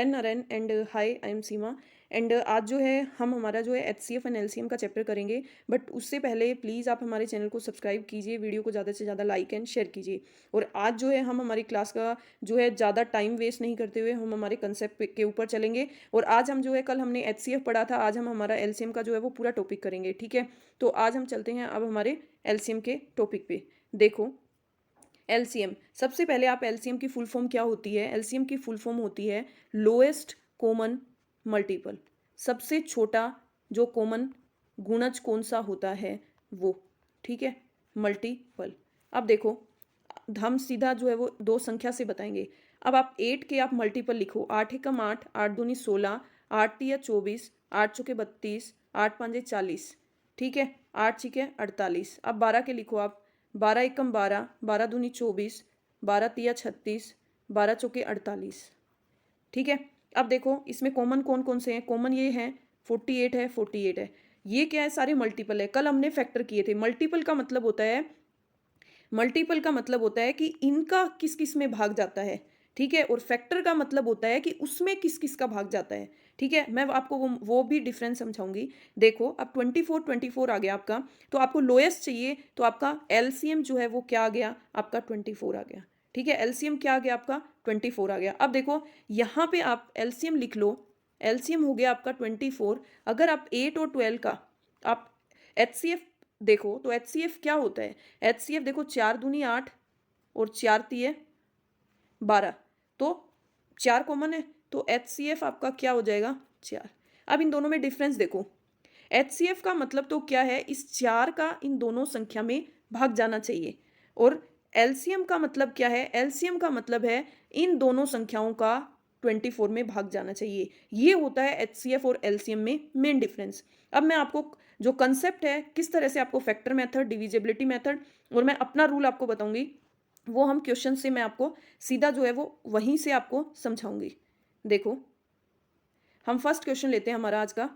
Narayan Narayan and hi I am Seema and आज जो है हम हमारा जो है एचसीएफ एंड एलसीएम का चैप्टर करेंगे। बट उससे पहले प्लीज़ आप हमारे चैनल को सब्सक्राइब कीजिए, वीडियो को ज़्यादा से ज़्यादा लाइक एंड शेयर कीजिए। और आज जो है हम हमारी क्लास का जो है ज़्यादा टाइम वेस्ट नहीं करते हुए हम हमारे कंसेप्ट के ऊपर चलेंगे। और आज हम जो है, कल हमने एचसीएफ पढ़ा था, आज हम हमारा एलसीएम का जो है वो पूरा टॉपिक करेंगे। ठीक है, तो आज हम चलते हैं अब हमारे एलसीएम के टॉपिक पे। देखो, एलसीएम, सबसे पहले आप एलसीएम की फुल फॉर्म क्या होती है? एलसीएम की फुल फॉर्म होती है लोएस्ट कॉमन मल्टीपल। सबसे छोटा जो कॉमन गुणज कौन सा होता है वो, ठीक है, मल्टीपल। अब देखो, हम सीधा जो है वो दो संख्या से बताएंगे। अब आप 8 के आप मल्टीपल लिखो। 8 एकम 8, 8 दूनी 16, 8 तिया 24, 8 चौके 32, 8 पाँचे 40, ठीक है, 8 छिके 48। अब 12 के लिखो आप। 12 एकम 12, 12 दूनी 24, 12 तिया 36, 12 चौके 48, ठीक है। अब देखो इसमें कॉमन कौन कौन से हैं? कॉमन ये है 48 है, 48 है। ये क्या है? सारे मल्टीपल है। कल हमने फैक्टर किए थे। मल्टीपल का मतलब होता है कि इनका किस किस में भाग जाता है, ठीक है। और फैक्टर का मतलब होता है कि उसमें किस किस का भाग जाता है, ठीक है। मैं आपको वो भी डिफरेंस समझाऊंगी। देखो, अब 24 आ गया आपका, तो आपको लोएस्ट चाहिए, तो आपका एलसीएम जो है वो क्या आ गया? आपका 24 आ गया, ठीक है। एलसीएम क्या आ गया? आपका 24 आ गया। अब देखो, यहाँ पे आप एलसीएम लिख लो। एलसीएम हो गया आपका 24। अगर आप 8 और 12 का आप एचसीएफ देखो, तो एचसीएफ क्या होता है? एचसीएफ देखो, 4 दूनी 8 और 4 तिये 12, तो 4 कॉमन है, तो एचसीएफ आपका क्या हो जाएगा? 4। अब इन दोनों में डिफरेंस देखो। एचसीएफ का मतलब तो क्या है? इस 4 का इन दोनों संख्या में भाग जाना चाहिए। और एलसीएम का मतलब क्या है? एलसीएम का मतलब है इन दोनों संख्याओं का 24 में भाग जाना चाहिए। ये होता है एचसीएफ और एलसीएम में मेन डिफरेंस। अब मैं आपको जो कंसेप्ट है, किस तरह से आपको फैक्टर मेथड, डिविजिबिलिटी मेथड और मैं अपना रूल आपको बताऊंगी, वो हम क्वेश्चन से मैं आपको सीधा जो है वो वहीं से आपको समझाऊंगी। देखो, हम फर्स्ट क्वेश्चन लेते हैं हमारा आज का।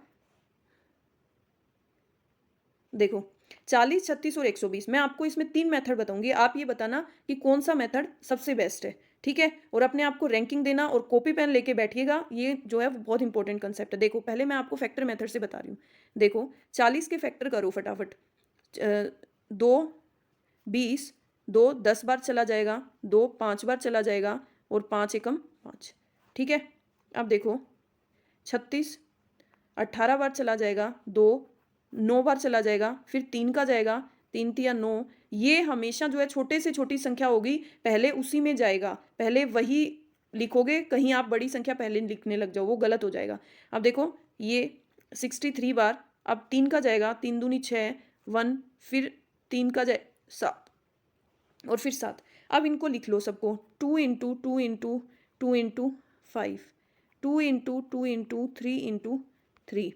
देखो, 40, 36 और 120, मैं आपको इसमें 3 मेथड बताऊंगी। आप ये बताना कि कौन सा मेथड सबसे बेस्ट है, ठीक है। और अपने आप को रैंकिंग देना और कॉपी पेन लेके बैठिएगा। ये जो है वो बहुत इंपॉर्टेंट कंसेप्ट है। देखो, पहले मैं आपको फैक्टर मेथड से बता रही हूँ। देखो, 40 के फैक्टर करो फटाफट। 2 20, 2 10 बार चला जाएगा, 2 5 बार चला जाएगा और 5 एकम 5, ठीक है। अब देखो, 36 18 बार चला जाएगा, 2 9 बार चला जाएगा, फिर 3 का जाएगा, 3 तिया 9। ये हमेशा जो है छोटे से छोटी संख्या होगी, पहले उसी में जाएगा, पहले वही लिखोगे। कहीं आप बड़ी संख्या पहले लिखने लग जाओ, वो गलत हो जाएगा। अब देखो, ये 63 बार, अब 3 का जाएगा, 3 दूनी 6 1, फिर 3 का जाए 7 और फिर 7। अब इनको लिख लो सबको। 2 into 2 into 2 into 5, 2 into 2 into 3 into 3,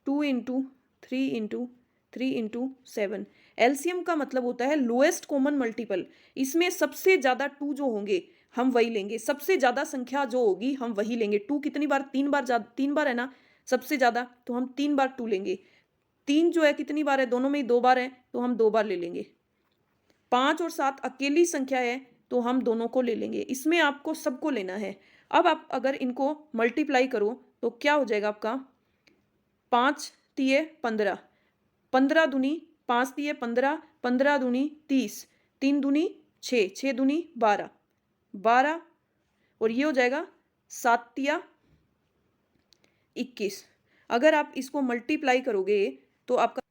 2 into 3 into 3 into 7। LCM का मतलब होता है लोएस्ट कॉमन मल्टीपल। इसमें सबसे ज़्यादा 2 जो होंगे हम वही लेंगे, सबसे ज़्यादा संख्या जो होगी हम वही लेंगे। 2 कितनी बार? 3 बार, 3 बार है ना सबसे ज़्यादा, तो हम 3 बार 2 लेंगे। 3 जो है कितनी बार है? दोनों में ही 2 बार है, तो हम 2 बार ले लेंगे। 5 और 7 अकेली संख्या है, तो हम दोनों को ले लेंगे। इसमें आपको सबको लेना है। अब आप अगर इनको मल्टीप्लाई करो तो क्या हो जाएगा आपका? 5 तिये 15, 15 दूनी 5 तिये 15, 15 दूनी 30, 3 दूनी 6, 6 दूनी 12, 12 और ये हो जाएगा 7 तिया 21। अगर आप इसको मल्टीप्लाई करोगे तो आपका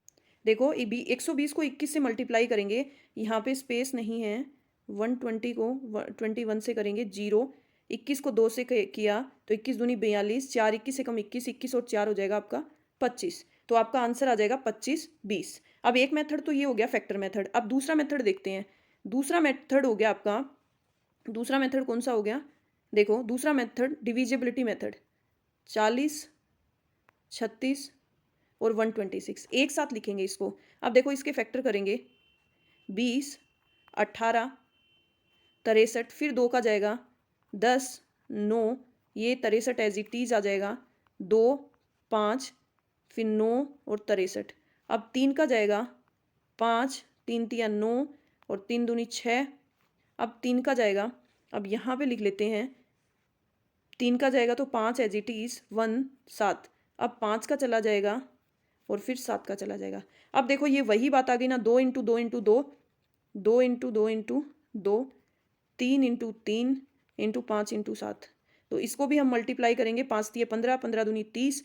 देखो, 120 को 21 से मल्टीप्लाई करेंगे, यहाँ पे स्पेस नहीं है। 120 को 21 से करेंगे 0, 21 को 2 से किया तो 21 दूनी 42, 4 21 से कम 21, 21 और 4 हो जाएगा आपका 25। तो आपका आंसर आ जाएगा 25 20। अब एक मेथड तो ये हो गया फैक्टर मेथड। अब दूसरा मेथड देखते हैं। दूसरा मेथड हो गया आपका, दूसरा मेथड कौन सा हो गया? देखो, दूसरा मेथड डिविजिबिलिटी मेथड। 40, 36 और 126 एक साथ लिखेंगे इसको। अब देखो, इसके फैक्टर करेंगे। 20, 18, 63, फिर 2 का जाएगा 10, 9, ये 63 एज इट इज आ जाएगा। 2 5, फिर 9 और 63। अब 3 का जाएगा 5, 3 तिया 9 और 3 दूनी 6। अब 3 का जाएगा, अब यहाँ पे लिख लेते हैं 3 का जाएगा तो 5 एज इट इज़ 1 7। अब 5 का चला जाएगा और फिर 7 का चला जाएगा। अब देखो ये वही बात आ गई ना, 2 into 2 into 2, 2 into 2 into 2, 3 into 3 into 5 into 7। तो इसको भी हम मल्टीप्लाई करेंगे, 5 तिये 15, 15 दूनी 30,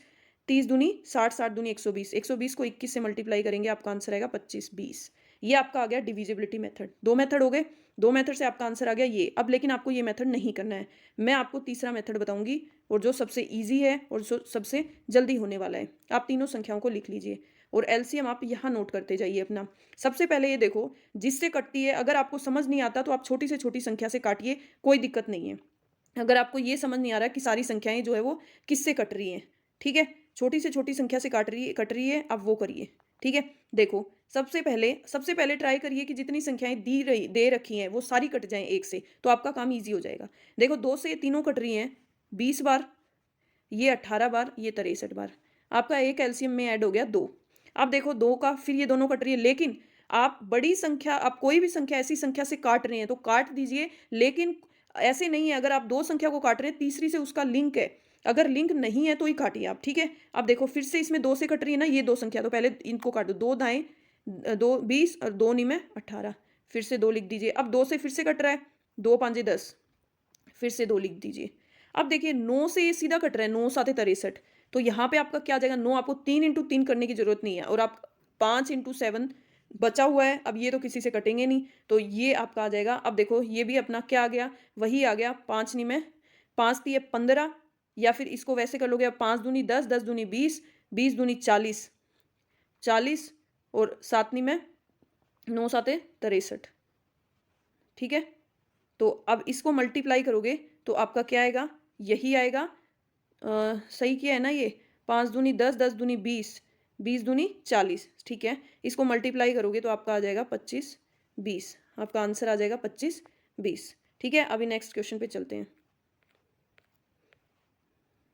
30 दूनी 60, 60 दूनी 120, 120 को 21 से मल्टीप्लाई करेंगे, आपका आंसर आएगा 25 20। ये आपका आ गया डिविजिबिलिटी मेथड। दो मेथड हो गए, दो मेथड से आपका आंसर आ गया ये। अब लेकिन आपको ये मेथड नहीं करना है, मैं आपको तीसरा मेथड बताऊंगी और जो सबसे ईजी है और जो सबसे जल्दी होने वाला है। आप तीनों संख्याओं को लिख लीजिए और एलसीएम आप यहाँ नोट करते जाइए अपना। सबसे पहले ये देखो जिससे कटती है, अगर आपको समझ नहीं आता तो आप छोटी से छोटी संख्या से काटिए, कोई दिक्कत नहीं है। अगर आपको ये समझ नहीं आ रहा कि सारी संख्याएं जो है वो किससे कट रही हैं, ठीक है, छोटी से छोटी संख्या से कट रही है, आप वो करिए। ठीक है, देखो सबसे पहले ट्राई करिए कि जितनी संख्याएं दे रखी हैं वो सारी कट जाएं एक से, तो आपका काम इजी हो जाएगा। देखो 2 से ये तीनों कट रही हैं 20 बार, ये 18 बार, ये 63 बार। आपका एक एलसीएम में ऐड हो गया 2। अब देखो 2 का फिर ये दोनों कट रही है, लेकिन आप बड़ी संख्या, आप कोई भी संख्या ऐसी संख्या से काट रहे हैं तो काट दीजिए, लेकिन ऐसे नहीं है अगर आप 2 संख्या को काट रहे हैं तीसरी से उसका लिंक है, अगर लिंक नहीं है तो ही काटिए आप। ठीक है, अब देखो फिर से इसमें 2 से कट रही है ना ये 2 संख्या, तो पहले इनको काट दो, 2 दाएं 2 20 और 2 नी में 18, फिर से 2 लिख दीजिए। अब 2 से फिर से कट रहा है, 2 5 10, फिर से 2 लिख दीजिए। अब देखिए 9 से ये सीधा कट रहा है, 9 7 63, तो यहाँ पे आपका क्या आ जाएगा 9, आपको 3 इंटू 3 करने की जरूरत नहीं है, और आप 5 इंटू 7 बचा हुआ है, अब ये तो किसी से कटेंगे नहीं, तो ये आपका आ जाएगा। अब देखो ये भी अपना क्या आ गया, वही आ गया, 5 नी में 5 तिये 15, या फिर इसको वैसे कर लोगे, अब 5 दूनी 10, 10 दूनी 20, 20 दूनी 40, 40 और 7 नी में 9 7 63। ठीक है, तो अब इसको मल्टीप्लाई करोगे तो आपका क्या आएगा, यही आएगा। सही किया है ना ये, 5 दूनी 10, 10 दूनी 20, 20 दूनी 40। ठीक है, इसको मल्टीप्लाई करोगे तो आपका आ जाएगा 25 20, आपका आंसर आ जाएगा 25 20। ठीक है, अभी नेक्स्ट क्वेश्चन पे चलते हैं।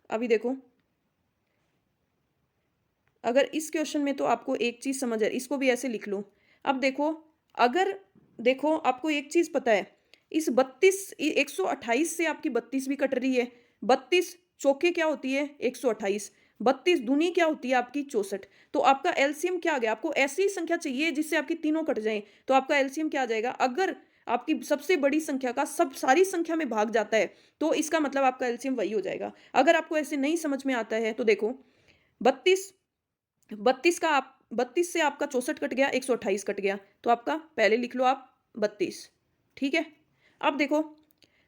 अभी देखो अगर इस क्वेश्चन में तो आपको एक चीज समझ है, इसको भी ऐसे लिख लो। अब देखो अगर देखो आपको एक चीज पता है, इस 128 से आपकी 32 भी कट रही है, 32 चौके क्या होती है 128, 32 दूनी क्या होती है आपकी 64, तो आपका एलसीएम क्या आ गया, आपको ऐसी संख्या चाहिए जिससे आपकी तीनों कट जाएं, तो आपका एलसीएम क्या आ जाएगा, अगर आपकी सबसे बड़ी संख्या का सब सारी संख्या में भाग जाता है तो इसका मतलब आपका एलसीएम वही हो जाएगा। अगर आपको ऐसे नहीं समझ में आता है तो देखो 32 32 से आपका 64 कट गया, 128 कट गया, तो आपका पहले लिख लो आप 32। ठीक है, अब देखो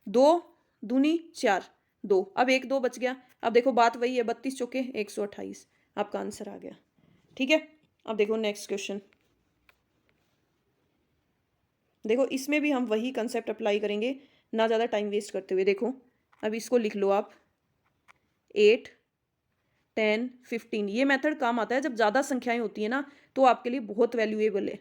2 दूनी 4, 2, अब 1 2 बच गया। अब देखो बात वही है, 32 चौके 128, आपका आंसर आ गया। ठीक है, अब देखो नेक्स्ट क्वेश्चन। देखो इसमें भी हम वही कंसेप्ट अप्लाई करेंगे, ना ज़्यादा टाइम वेस्ट करते हुए। देखो अब इसको लिख लो आप 8 10 15, ये मेथड काम आता है जब ज़्यादा संख्याएं होती है ना, तो आपके लिए बहुत वैल्यूएबल है।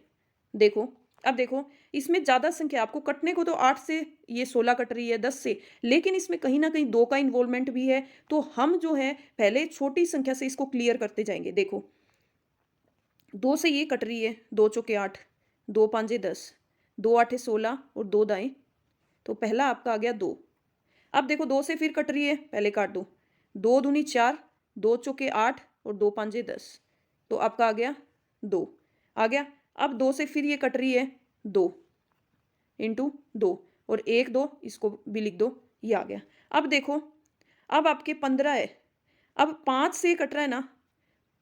देखो अब देखो इसमें ज़्यादा संख्या आपको कटने को तो 8 से ये 16 कट रही है 10 से, लेकिन इसमें कहीं ना कहीं 2 का इन्वॉल्वमेंट भी है, तो हम जो है पहले छोटी संख्या से इसको क्लियर करते जाएंगे। देखो 2 से ये कट रही है, 2 चौके 8, 2 5 10, 2 8 16 और 2 दाएं, तो पहला आपका आ गया 2। अब देखो 2 से फिर कट रही है, पहले काट दो, 2 दूनी 4, 2 चौके 8 और 2 5 10, तो आपका आ गया 2 आ गया। अब 2 से फिर ये कट रही है 2 इंटू 2 और 1 2, इसको भी लिख दो, ये आ गया। अब देखो अब आपके 15 है, अब 5 से कट रहा है ना,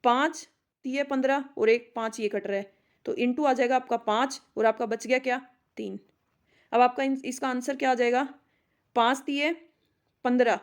5 तिये 15 और 1 5 ये कट रहा है, तो इंटू आ जाएगा आपका 5 और आपका बच गया क्या 3। अब आपका इसका आंसर क्या आ जाएगा, 5 तिये 15,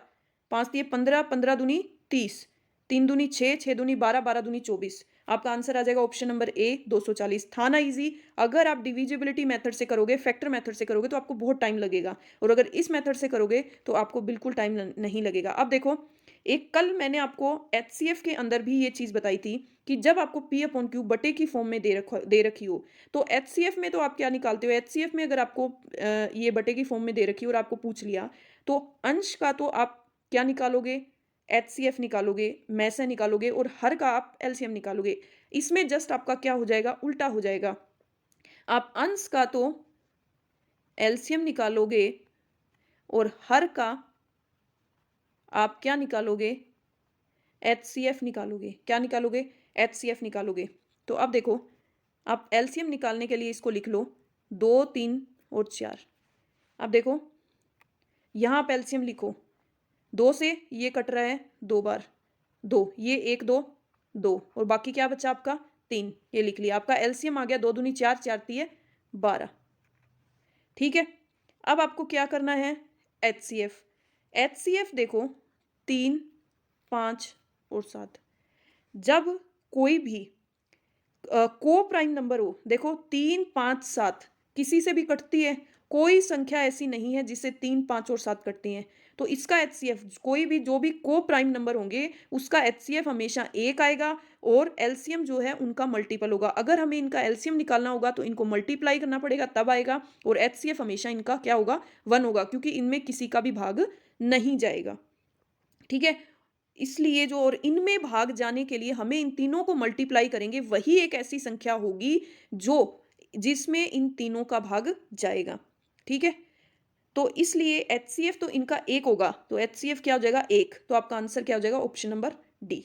5 तिये 15, 15 दूनी 30, 3 दूनी 6, 6 दूनी 12, 12 दूनी 24, आपका आंसर आ जाएगा ऑप्शन नंबर ए 240। था ना इजी। अगर आप डिविजिबिलिटी मेथड से करोगे, फैक्टर मेथड से करोगे तो आपको बहुत टाइम लगेगा, और अगर इस मेथड से करोगे तो आपको बिल्कुल टाइम नहीं लगेगा। अब देखो एक कल मैंने आपको एचसीएफ के अंदर भी ये चीज़ बताई थी कि जब आपको पी अपॉन क्यू बटे की फॉर्म में दे रखी हो, तो एचसीएफ में तो आप क्या निकालते हो, एचसीएफ में अगर आपको ये बटे की फॉर्म में दे रखी हो और आपको पूछ लिया, तो अंश का तो आप क्या निकालोगे, एचसीएफ निकालोगे, में से निकालोगे, और हर का आप एलसीएम निकालोगे। इसमें जस्ट आपका क्या हो जाएगा, उल्टा हो जाएगा। आप अंश का तो एलसीएम निकालोगे और हर का आप क्या निकालोगे? एचसीएफ निकालोगे। क्या निकालोगे? एचसीएफ निकालोगे। तो अब देखो, आप एलसीएम निकालने के लिए इसको लिख लो 2, 3 और 4। अब देखो, यहाँ आप एलसीएम लिखो, 2 से ये कट रहा है 2 बार, 2, ये 1, 2, 2 और बाकी क्या बचा आपका? 3, ये लिख लिया। आपका एलसीएम आ गया 2 दूनी 4, 4 तिये 12। ठीक है? अब आपको क्या करना है? एचसीएफ। एचसीएफ देखो 3, 5 और 7। जब कोई भी को प्राइम नंबर हो, देखो 3, 5, 7 किसी से भी कटती है, कोई संख्या ऐसी नहीं है जिससे 3, 5 और 7 कटती हैं। तो इसका एचसीएफ कोई भी जो भी को प्राइम नंबर होंगे उसका एचसीएफ हमेशा 1 आएगा और एलसीएम जो है उनका मल्टीपल होगा। अगर हमें इनका एलसीएम निकालना होगा तो इनको मल्टीप्लाई करना पड़ेगा तब आएगा और एचसीएफ हमेशा इनका क्या होगा? 1 होगा क्योंकि इनमें किसी का भी भाग नहीं जाएगा। ठीक है? इसलिए जो और इनमें भाग जाने के लिए हमें इन तीनों को मल्टीप्लाई करेंगे, वही एक ऐसी संख्या होगी जो जिसमें इन तीनों का भाग जाएगा। ठीक है? तो इसलिए एचसीएफ तो इनका 1 होगा, तो एचसीएफ क्या हो जाएगा? 1। तो आपका आंसर क्या हो जाएगा? Option number D.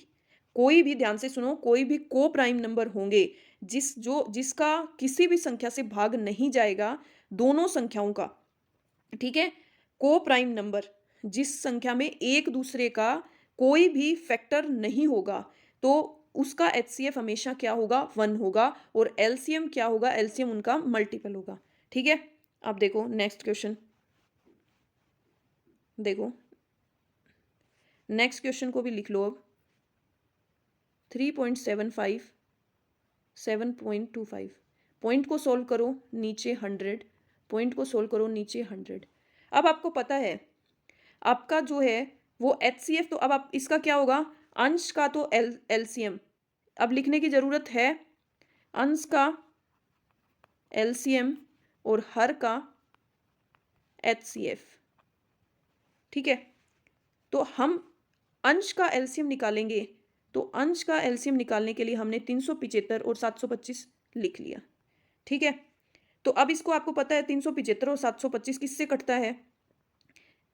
कोई भी ध्यान से सुनो, कोई भी को प्राइम नंबर होंगे जिसका किसी भी संख्या से भाग नहीं जाएगा, दोनों संख्याओं का, ठीक है? को प्राइम नंबर जिस संख्या में एक दूसरे का कोई भी फैक्टर नहीं होगा, तो उसका एचसीएफ हमेशा क्या होगा? 1 होगा और एलसीएम क्या होगा? एलसीएम उनका मल्टीपल होगा। ठीक है? अब देखो नेक्स्ट क्वेश्चन। देखो, नेक्स्ट क्वेश्चन को भी लिख लो अब। 3.75, 7.25 पॉइंट को सोल्व करो, नीचे 100, पॉइंट को सोल्व करो, नीचे 100। अब आपको पता है आपका जो है वो एचसीएफ, तो अब आप इसका क्या होगा? अंश का तो एलसीएम अब लिखने की जरूरत है, अंश का एलसीएम और हर का एचसीएफ। ठीक है? तो हम अंश का एलसीएम निकालेंगे, तो अंश का एलसीएम निकालने के लिए हमने 375 और 725 लिख लिया। ठीक है? तो अब इसको आपको पता है 375 और 725 किससे कटता है?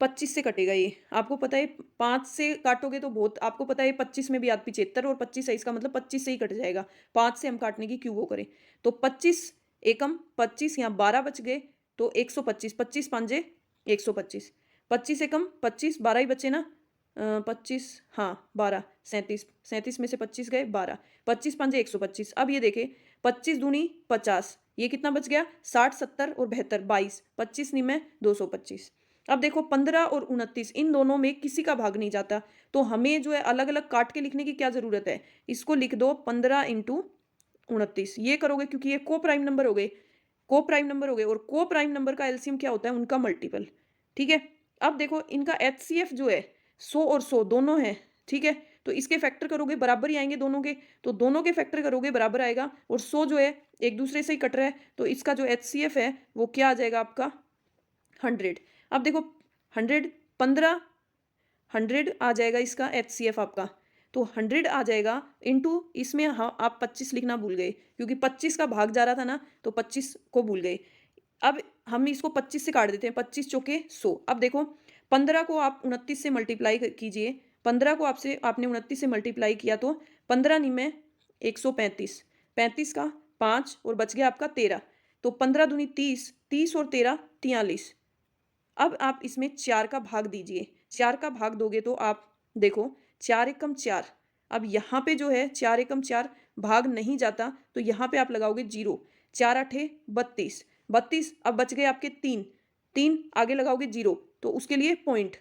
25 से कटेगा ये। आपको पता है 5 से काटोगे तो बहुत, आपको पता है 25 में भी आप 75 और 25 है, इसका मतलब 25 से ही कट जाएगा। 5 से हम काटने की क्यों वो करें? तो 25 एकम 25, यहाँ 12 बच गए तो 125, 25 पांजे 125, 25 एकम 25, 12 ही बचे ना, 25, हाँ 12, 37, 37 में से 25 गए 12, 25 पांजे 125। अब ये देखे 25 दूनी 50, ये कितना बच गया? 60, 70 और 72, 22, 25 निमे 225। अब देखो 15 और 29 इन दोनों में किसी का भाग नहीं जाता, तो हमें जो है अलग अलग काट के लिखने की क्या जरूरत है? इसको लिख दो 15 इंटू 29, ये करोगे क्योंकि ये को प्राइम नंबर हो गए, को प्राइम नंबर हो गए और को प्राइम नंबर का एलसीएम क्या होता है? उनका मल्टीपल। ठीक है? अब देखो इनका एचसीएफ जो है 100 और 100 दोनों है। ठीक है? तो इसके फैक्टर करोगे बराबर ही आएंगे दोनों के, तो दोनों के फैक्टर करोगे बराबर आएगा और 100 जो है एक दूसरे से ही कट रहा है, तो इसका जो एचसीएफ है वो क्या आ जाएगा आपका? 100। अब देखो 100, 15, 100 आ जाएगा इसका एचसीएफ आपका, तो 100 आ जाएगा इंटू इसमें, हाँ आप 25 लिखना भूल गए क्योंकि 25 का भाग जा रहा था ना, तो 25 को भूल गए। अब हम इसको 25 से काट देते हैं, 25 चौके 100। अब देखो 15 को आप 29 से मल्टीप्लाई कीजिए, 15 को आपने 29 से मल्टीप्लाई किया तो 15 निमे 135, 35 का 5 और बच गया आपका 13, तो 15 दूनी 30, 30 और 13 43। अब आप इसमें 4 का भाग दीजिए, 4 का भाग दोगे तो आप देखो 4 एकम 4, अब यहाँ पे जो है 4 एकम 4 भाग नहीं जाता, तो यहाँ पे आप लगाओगे 0, 4 आठे 32, 32, अब बच गए आपके 3, 3 आगे लगाओगे 0 तो उसके लिए पॉइंट।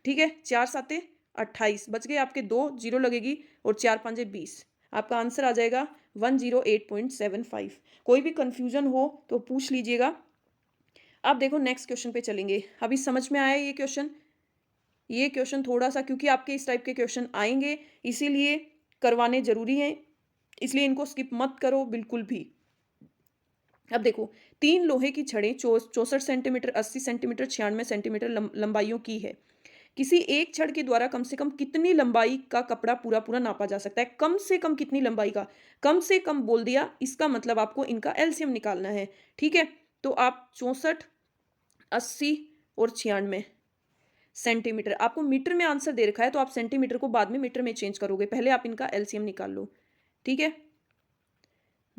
ठीक है? 4 साते 28, बच गए आपके 2, 0 लगेगी और 4 पांजे 20। आपका आंसर आ जाएगा 108.75। कोई भी कंफ्यूजन हो तो पूछ लीजिएगा। अब देखो नेक्स्ट क्वेश्चन पे चलेंगे। अभी समझ में आया ये क्वेश्चन? ये क्वेश्चन थोड़ा सा, क्योंकि आपके इस टाइप के क्वेश्चन आएंगे इसीलिए करवाने जरूरी हैं, इसलिए इनको स्किप मत करो बिल्कुल भी। अब देखो 3 लोहे की छड़ें 64 सेंटीमीटर, 80 सेंटीमीटर, 96 सेंटीमीटर लंबाइयों की है। किसी एक छड़ के द्वारा कम से कम कितनी लंबाई का कपड़ा पूरा पूरा नापा जा सकता है? कम से कम कितनी लंबाई का? कम से कम बोल दिया, इसका मतलब आपको इनका एलसीएम निकालना है। ठीक है? तो आप 64, 80 और 96, सेंटीमीटर। आपको मीटर में आंसर दे रखा है तो आप सेंटीमीटर को बाद में मीटर में चेंज करोगे, पहले आप इनका एलसीएम निकाल लो। ठीक है,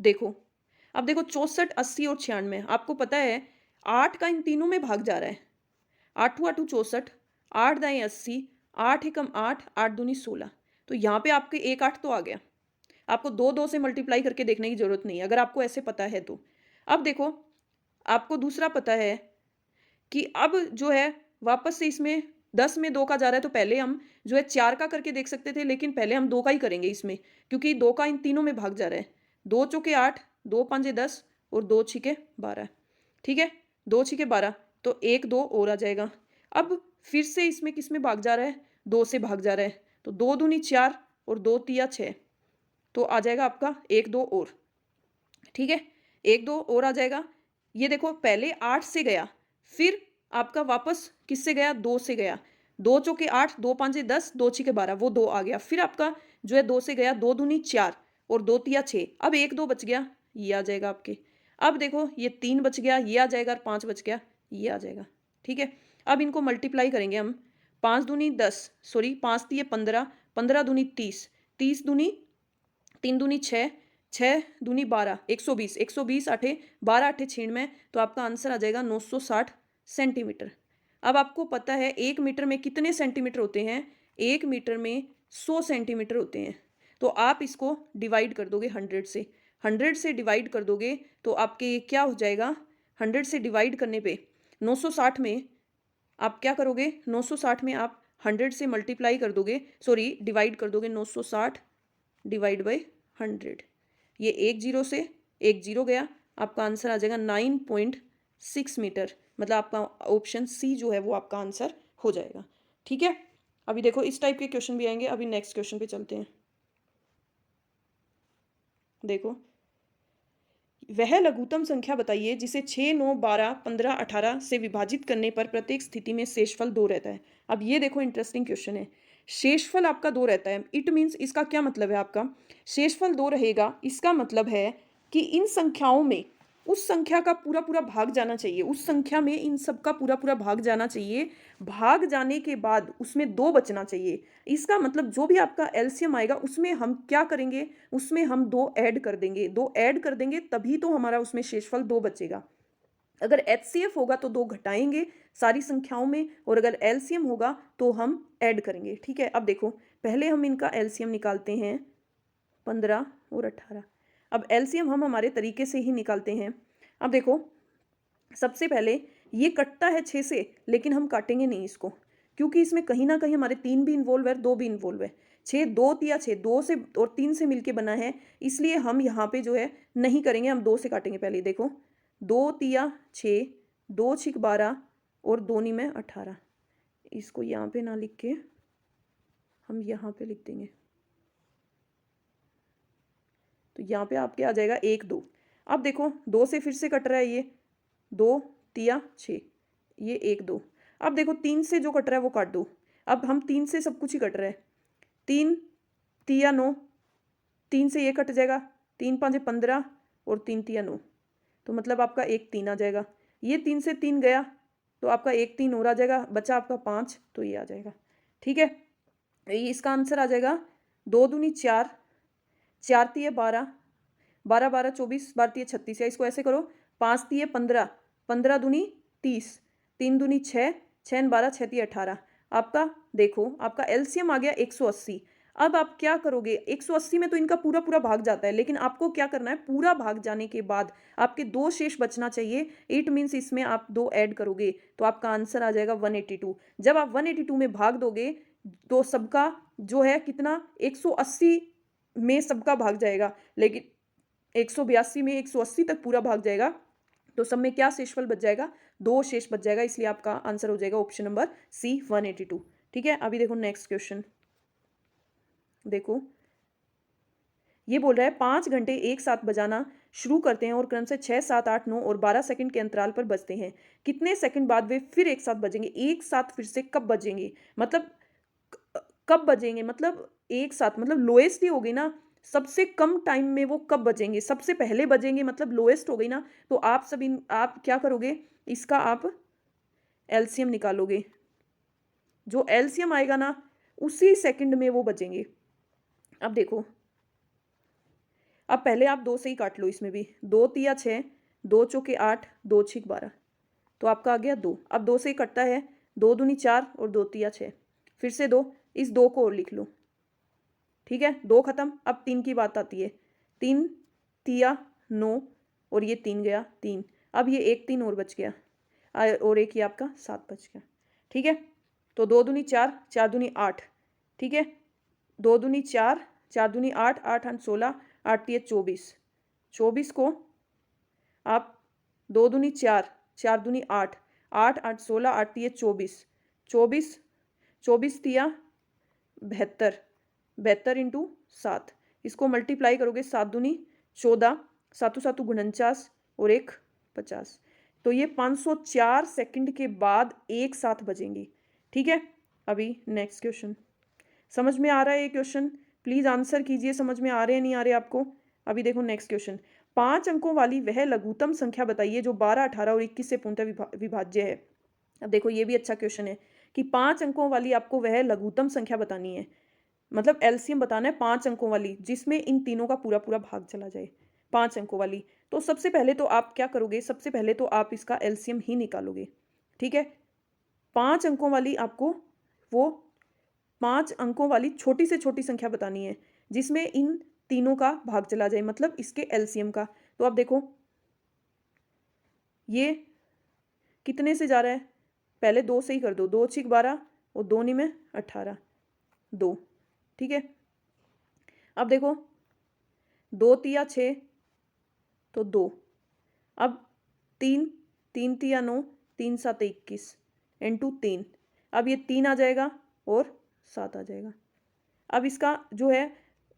देखो अब देखो 64, 80 और 96, आपको पता है 8 का इन तीनों में भाग जा रहा है। 8 8 64, 8 दाएं 80, 8 एकम 8, 8 दूनी 16। तो यहाँ पे आपके एक 8 तो आ गया। आपको दो दो से मल्टीप्लाई करके देखने की जरूरत नहीं है अगर आपको ऐसे पता है तो। अब देखो आपको दूसरा पता है कि अब जो है वापस से इसमें 10 में 2 का जा रहा है तो पहले हम जो है 4 का करके देख सकते थे, लेकिन पहले हम 2 का ही करेंगे इसमें, क्योंकि 2 का इन तीनों में भाग जा रहा है। 2 चौके 8, 2 पंजे 10 और 2 छिके 12। ठीक है, 2 छिके 12 तो 1 2 और आ जाएगा। अब फिर से इसमें किस में भाग जा रहा है, 2 से भाग जा रहा है, तो 2 दूनी 4 और 2 तिया 6, तो आ जाएगा आपका 1 2 और। ठीक है, 1 2 और आ जाएगा। ये देखो पहले 8 से गया, फिर आपका वापस किससे गया, 2 से गया। 2 चौके 8, 2 पांचे 10, 2 छिके 12, वो 2 आ गया। फिर आपका जो है 2 से गया, 2 दूनी 4 और 2 तिया 6। अब 1 2 बच गया, ये आ जाएगा आपके। अब देखो ये 3 बच गया, ये आ जाएगा, और 5 बच गया, ये आ जाएगा। ठीक है, अब इनको मल्टीप्लाई करेंगे हम। 5 दूनी 10, सॉरी 5 तिये 15, 15 दूनी 30, 30 दूनी 3 दूनी 6, 6 दूनी 12, 120, 120 आठे 12 आठे 96, तो आपका आंसर आ जाएगा 960 सेंटीमीटर। अब आपको पता है 1 मीटर में कितने सेंटीमीटर होते हैं, 1 मीटर में 100 सेंटीमीटर होते हैं। तो आप इसको डिवाइड कर दोगे 100 से, 100 से डिवाइड कर दोगे तो आपके ये क्या हो जाएगा, 100 से डिवाइड करने पे 960 में आप क्या करोगे, 960 में आप 100 से मल्टीप्लाई कर दोगे, सॉरी डिवाइड कर दोगे, 960 डिवाइड बाई 100, ये एक जीरो से एक जीरो गया, आपका आंसर आ जाएगा 9.6 मीटर। मतलब आपका ऑप्शन सी जो है वो आपका आंसर हो जाएगा। ठीक है, अभी देखो इस टाइप के क्वेश्चन भी आएंगे। अभी नेक्स्ट क्वेश्चन पे चलते हैं। देखो वह लघुत्तम संख्या बताइए जिसे 6 9 12 15 18 से विभाजित करने पर प्रत्येक स्थिति में शेषफल 2 रहता है। अब ये देखो इंटरेस्टिंग क्वेश्चन है, शेषफल आपका 2 रहता है, इट मीन्स इसका क्या मतलब है, आपका शेषफल 2 रहेगा, इसका मतलब है कि इन संख्याओं में उस संख्या का पूरा पूरा भाग जाना चाहिए, उस संख्या में इन सब का पूरा पूरा भाग जाना चाहिए, भाग जाने के बाद उसमें 2 बचना चाहिए। इसका मतलब जो भी आपका एलसीएम आएगा उसमें हम क्या करेंगे, उसमें हम 2 ऐड कर देंगे, 2 ऐड कर देंगे तभी तो हमारा उसमें शेषफल 2 बचेगा। अगर एचसीएफ होगा तो 2 घटाएंगे सारी संख्याओं में, और अगर एलसीएम होगा तो हम ऐड करेंगे। ठीक है, अब देखो पहले हम इनका एलसीएम निकालते हैं, 15 और 18। अब एलसीएम हम हमारे तरीके से ही निकालते हैं। अब देखो सबसे पहले ये कटता है 6 से, लेकिन हम काटेंगे नहीं इसको, क्योंकि इसमें कहीं ना कहीं हमारे 3 भी इन्वॉल्व है, 2 भी इन्वॉल्व है। 6 2 तिया 6, 2 से और 3 से मिलके बना है, इसलिए हम यहाँ पे जो है नहीं करेंगे, हम 2 से काटेंगे पहले। देखो 2 तिया 6, 2 छिक 12 और 2 नी में 18। इसको यहाँ पे ना लिख के हम यहाँ पे लिख देंगे, तो यहाँ पे आपके आ जाएगा 1 2। अब देखो 2 से फिर से कट रहा है, ये 2 तिया 6, ये 1 2। अब देखो 3 से जो कट रहा है वो काट दो। अब हम 3 से सब कुछ ही कट रहा है, 3 तिया 9, 3 से ये कट जाएगा, 3 5 15 और 3 तिया 9, तो मतलब आपका 1 3 आ जाएगा। ये 3 से 3 गया तो आपका 1 3 और आ जाएगा, बचा आपका 5, तो ये आ जाएगा। ठीक है, ये इसका आंसर आ जाएगा 2 दूनी 4, 4 तिये 12, 12 12 24, 12 तिये 36। या इसको ऐसे करो, 5 तिये 15, 15 दूनी 30, 3 दूनी 6, 6 12 6 तिये 18। आपका देखो आपका एलसीएम आ गया 180। अब आप क्या करोगे, 180 में तो इनका पूरा पूरा भाग जाता है, लेकिन आपको क्या करना है, पूरा भाग जाने के बाद आपके 2 शेष बचना चाहिए। इट मीन्स इसमें आप 2 ऐड करोगे तो आपका आंसर आ जाएगा 182। जब आप 182 में भाग दोगे तो सबका जो है कितना, 180 में सबका भाग जाएगा, लेकिन 182 में 180 तक पूरा भाग जाएगा, तो सब में क्या शेषफल बच जाएगा, 2 शेष बच जाएगा, इसलिए आपका आंसर हो जाएगा ऑप्शन नंबर सी 182। ठीक है, अभी देखो नेक्स्ट क्वेश्चन। देखो ये बोल रहा है 5 घंटे एक साथ बजाना शुरू करते हैं और क्रम से 6 7 8 9 और 12 सेकंड के अंतराल पर बजते हैं, कितने सेकंड बाद वे फिर एक साथ बजेंगे, एक साथ फिर से कब बजेंगे, मतलब कब बजेंगे, मतलब एक साथ मतलब लोएस्ट ही हो गई ना, सबसे कम टाइम में वो कब बजेंगे, सबसे पहले बजेंगे मतलब लोएस्ट हो गई ना। तो आप सब इन आप क्या करोगे, इसका आप एलसीएम निकालोगे। जो एलसीएम आएगा ना उसी सेकंड में वो बचेंगे। अब देखो, अब पहले आप 2 से ही काट लो इसमें भी, 2 तिया 6, 2 चौके 8, 2 छिक 12, तो आपका आ गया 2। अब 2 से ही कटता है, 2 दूनी 4 और 2 तिया 6, फिर से 2, इस 2 को और लिख लो, ठीक है, 2 खत्म। अब 3 की बात आती है, 3 तिया 9 और ये 3 गया 3, अब ये एक 3 और बच गया और एक ये आपका 7 बच गया, ठीक है। तो 2 दूनी 4, 4 दूनी 8, ठीक है, 2 दूनी 4, 4 दूनी 8, 8 8 16, 8 तिये 24, 24 को आप 2 दूनी 4, 4 दूनी 8, 8 8 16, 8 तिये 24, 24 24 तिया 72, 72 इंटू 7, इसको मल्टीप्लाई करोगे, 7 दूनी 14, 7 7 49 और 1 50, तो ये 504 सेकंड के बाद एक साथ बजेंगी, ठीक है। अभी नेक्स्ट क्वेश्चन, समझ में आ रहा है ये क्वेश्चन? प्लीज आंसर कीजिए, समझ में आ रहे हैं नहीं आ रहे आपको? अभी देखो नेक्स्ट क्वेश्चन, 5 अंकों वाली वह लघुत्तम संख्या बताइए जो 12, 18 और 21 से पूर्णतः विभाज्य है। अब देखो ये भी अच्छा क्वेश्चन है कि 5 अंकों वाली आपको वह लघुत्तम संख्या बतानी है, मतलब एलसीएम बताना है 5 अंकों वाली जिसमें इन तीनों का पूरा पूरा भाग चला जाए, 5 अंकों वाली। तो सबसे पहले तो आप क्या करोगे, सबसे पहले तो आप इसका एलसीएम ही निकालोगे, ठीक है। 5 अंकों वाली आपको वो 5 अंकों वाली छोटी से छोटी संख्या बतानी है जिसमें इन तीनों का भाग चला जाए, मतलब इसके एलसीएम का। तो आप देखो ये कितने से जा रहा है, पहले 2 से ही कर दो, 2 छिक 12 और 2 नी में 18, 2, ठीक है। अब देखो 2 तिया 6 तो 2, अब 3 3 तिया 9, 3 7 21 इंटू 3, अब ये 3 आ जाएगा और 7 आ जाएगा। अब इसका जो है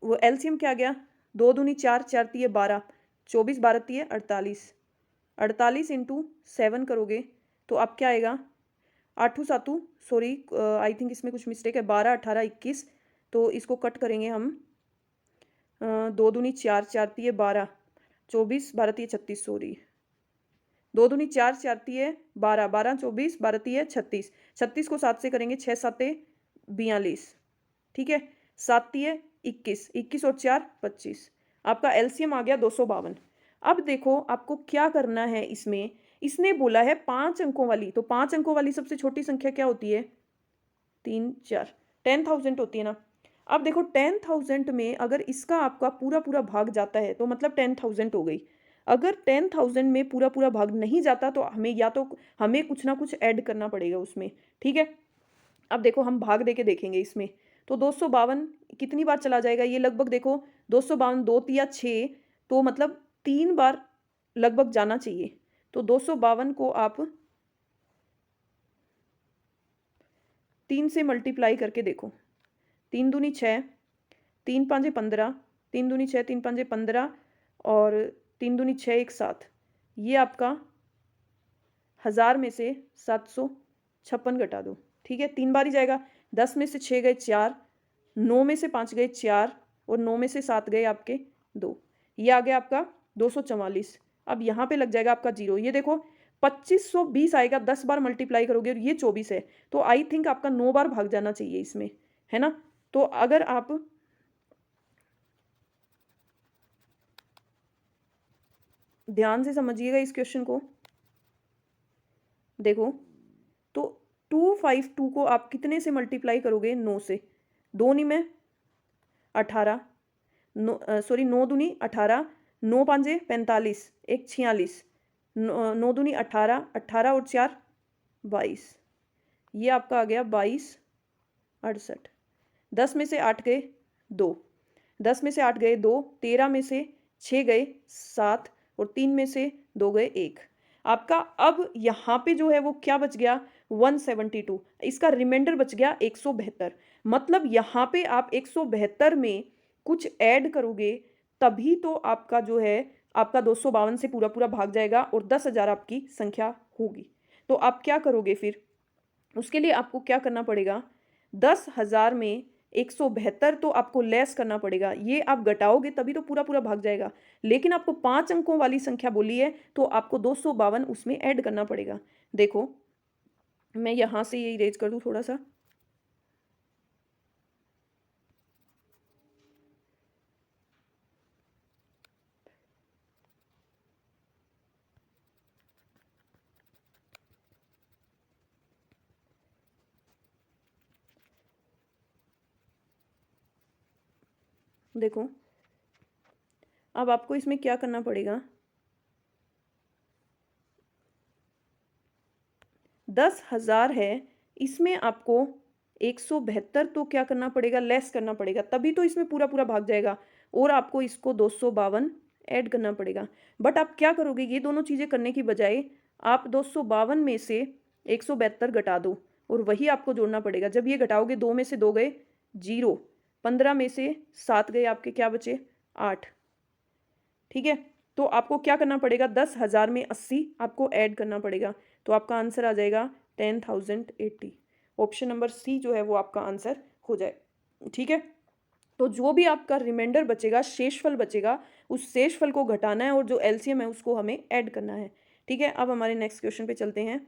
वो एलसीएम क्या आ गया, 2 दूनी 4, 4 तिये 12, 24 12 तिये 48, 48 इंटू 7 करोगे तो अब क्या आएगा, 8 7 सॉरी आई थिंक इसमें कुछ मिस्टेक है, 12 18 21, तो इसको कट करेंगे हम, 2 दूनी 4, 4 तिये 12, 24 12 तिये 36, सॉरी 2 दूनी 4, 4 तिये 12, 12 24 12 तिये 36, 36 को 7 से करेंगे, 6 7 42, ठीक है, 7 तिये 21, 21 और 4 25, आपका एलसीएम आ गया 252। अब देखो आपको क्या करना है इसमें, इसने बोला है 5 अंकों वाली, तो 5 अंकों वाली सबसे छोटी संख्या क्या होती है, 3 4, 10,000 होती है ना। अब देखो 10,000 में अगर इसका आपका पूरा पूरा भाग जाता है तो मतलब 10,000 हो गई, अगर 10,000 में पूरा पूरा भाग नहीं जाता तो हमें या तो हमें कुछ ना कुछ ऐड करना पड़ेगा उसमें, ठीक है। अब देखो हम भाग दे के देखेंगे इसमें, तो 252 कितनी बार चला जाएगा, ये लगभग देखो 252 2 तिया 6, तो मतलब 3 बार लगभग जाना चाहिए। तो 252 को आप 3 से मल्टीप्लाई करके देखो, 3 दूनी 6, 3 पाँचे 15, 3 दूनी 6 3 पाँचे 15 और 3 दूनी 6 1 7, ये आपका 1000 में से 756 घटा दो, ठीक है, 3 बार ही जाएगा, 10 में से 6 गए 4, 9 में से 5 गए 4 और 9 में से 7 गए आपके 2, ये आ गया आपका 244। अब यहाँ पे लग जाएगा आपका 0, ये देखो 2520 आएगा, 10 बार मल्टीप्लाई करोगे और ये 24 है, तो आई थिंक आपका 9 बार भाग जाना चाहिए इसमें, है ना। तो अगर आप ध्यान से समझिएगा इस क्वेश्चन को, देखो तो 252 को आप कितने से मल्टीप्लाई करोगे, 9 से, 2 नी में 18, सॉरी 9 दूनी 18, 9 पाँचे 45, 1 46, 9 दूनी 18, 18 और 4 22, ये आपका आ गया 22 68, 10 में से 8 गए 2, 10 में से 8 गए 2, 13 में से 6 गए 7 और 3 में से 2 गए 1, आपका अब यहाँ पे जो है वो क्या बच गया, 172, इसका रिमाइंडर बच गया 172, मतलब यहाँ पे आप 172 में कुछ ऐड करोगे तभी तो आपका जो है आपका 252 से पूरा पूरा भाग जाएगा और 10,000 आपकी संख्या होगी। तो आप क्या करोगे फिर, उसके लिए आपको क्या करना पड़ेगा, 10,000 में 172 तो आपको लेस करना पड़ेगा, ये आप घटाओगे तभी तो पूरा पूरा भाग जाएगा, लेकिन आपको 5 अंकों वाली संख्या बोली है तो आपको 252 उसमें ऐड करना पड़ेगा। देखो मैं यहाँ से ये इरेज कर दूँ थोड़ा सा, देखो, अब आपको इसमें क्या करना पड़ेगा, 10,000 है, इसमें आपको 172 तो क्या करना पड़ेगा, लेस करना पड़ेगा, तभी तो इसमें पूरा-पूरा भाग जाएगा और आपको इसको 252 ऐड करना पड़ेगा। बट आप क्या करोगे, ये दोनों चीज़ें करने की बजाय आप 252 में से 172 घटा दो और वही आपको जोड़ना पड़ेगा। जब ये घटाओगे 2 में से 2 गए 0, 15 में से 7 गए आपके क्या बचे 8, ठीक है? तो आपको क्या करना पड़ेगा, 10,000 में 80 आपको ऐड करना पड़ेगा। तो आपका आंसर आ जाएगा 10,080। ऑप्शन नंबर सी जो है वो आपका आंसर हो जाए, ठीक है? तो जो भी आपका रिमाइंडर बचेगा, शेषफल बचेगा, उस शेषफल को घटाना है और जो एलसीएम है उसको हमें ऐड करना है, ठीक है? अब हमारे नेक्स्ट क्वेश्चन पे चलते हैं।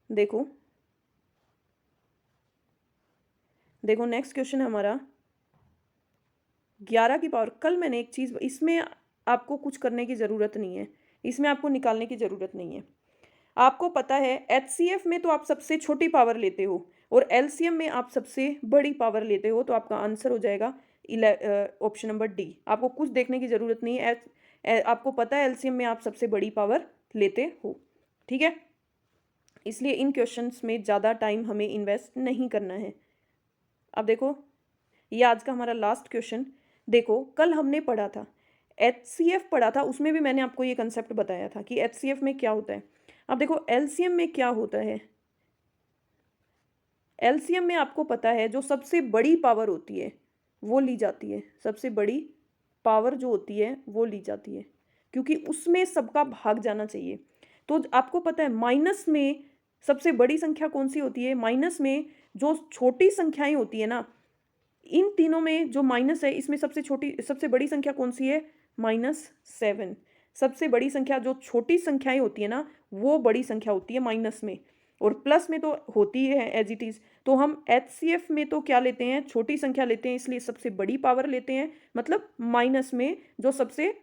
देखो, देखो नेक्स्ट क्वेश्चन है हमारा 11 की पावर। कल मैंने एक चीज़, इसमें आपको कुछ करने की ज़रूरत नहीं है, इसमें आपको निकालने की ज़रूरत नहीं है। आपको पता है एचसीएफ में तो आप सबसे छोटी पावर लेते हो और एलसीएम में आप सबसे बड़ी पावर लेते हो, तो आपका आंसर हो जाएगा ऑप्शन नंबर डी। आपको कुछ देखने की ज़रूरत नहीं है, आपको पता है एलसीएम में आप सबसे बड़ी पावर लेते हो, ठीक है? इसलिए इन क्वेश्चंस में ज़्यादा टाइम हमें इन्वेस्ट नहीं करना है। अब देखो, ये आज का हमारा लास्ट क्वेश्चन। देखो, कल हमने पढ़ा था, एचसीएफ पढ़ा था, उसमें भी मैंने आपको ये कंसेप्ट बताया था कि एचसीएफ में क्या होता है। अब देखो एलसीएम में क्या होता है, एलसीएम में आपको पता है जो सबसे बड़ी पावर होती है वो ली जाती है, सबसे बड़ी पावर जो होती है वो ली जाती है, क्योंकि उसमें सबका भाग जाना चाहिए। तो आपको पता है माइनस में सबसे बड़ी संख्या कौन सी होती है, माइनस में जो छोटी संख्याएं होती है ना, इन तीनों में जो माइनस है इसमें सबसे छोटी सबसे बड़ी संख्या कौन सी है, -7। सबसे बड़ी संख्या, जो छोटी संख्याएं होती है ना वो बड़ी संख्या होती है माइनस में, और प्लस में तो होती है एज इट इज। तो हम एचसीएफ में तो क्या लेते हैं, छोटी संख्या लेते हैं, इसलिए सबसे बड़ी पावर लेते हैं, मतलब माइनस में जो सबसे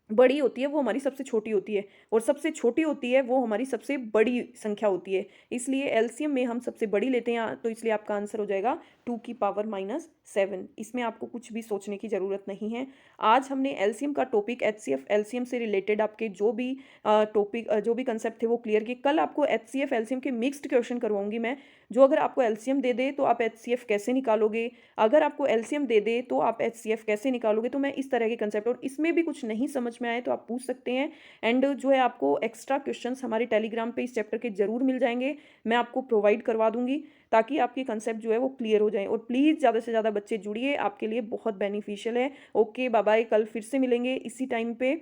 बड़ी होती है वो हमारी सबसे छोटी होती है और सबसे छोटी होती है वो हमारी सबसे बड़ी संख्या होती है, इसलिए एलसीएम में हम सबसे बड़ी लेते हैं। तो इसलिए आपका आंसर हो जाएगा 2 की पावर -7। इसमें आपको कुछ भी सोचने की ज़रूरत नहीं है। आज हमने एलसीएम का टॉपिक, एचसीएफ एलसीएम से रिलेटेड आपके जो भी टॉपिक जो भी कंसेप्ट थे वो क्लियर किए। कल आपको एचसीएफ एलसीएम के मिक्स्ड क्वेश्चन करवाऊंगी मैं, जो अगर आपको एलसीएम दे दे तो आप एचसीएफ कैसे निकालोगे, अगर आपको एलसीएम दे दे तो आप एचसीएफ कैसे निकालोगे। तो मैं इस तरह के कंसेप्ट, और इसमें भी कुछ नहीं समझ में आए तो आप पूछ सकते हैं। एंड जो है आपको एक्स्ट्रा क्वेश्चंस हमारे टेलीग्राम पे इस चैप्टर के जरूर मिल जाएंगे, मैं आपको प्रोवाइड करवा दूंगी ताकि आपके कंसेप्ट जो है वो क्लियर हो जाए। और प्लीज़ ज़्यादा से ज़्यादा बच्चे जुड़िए, आपके लिए बहुत बेनिफिशियल है। ओके, बाय बाय, कल फिर से मिलेंगे इसी टाइम पे।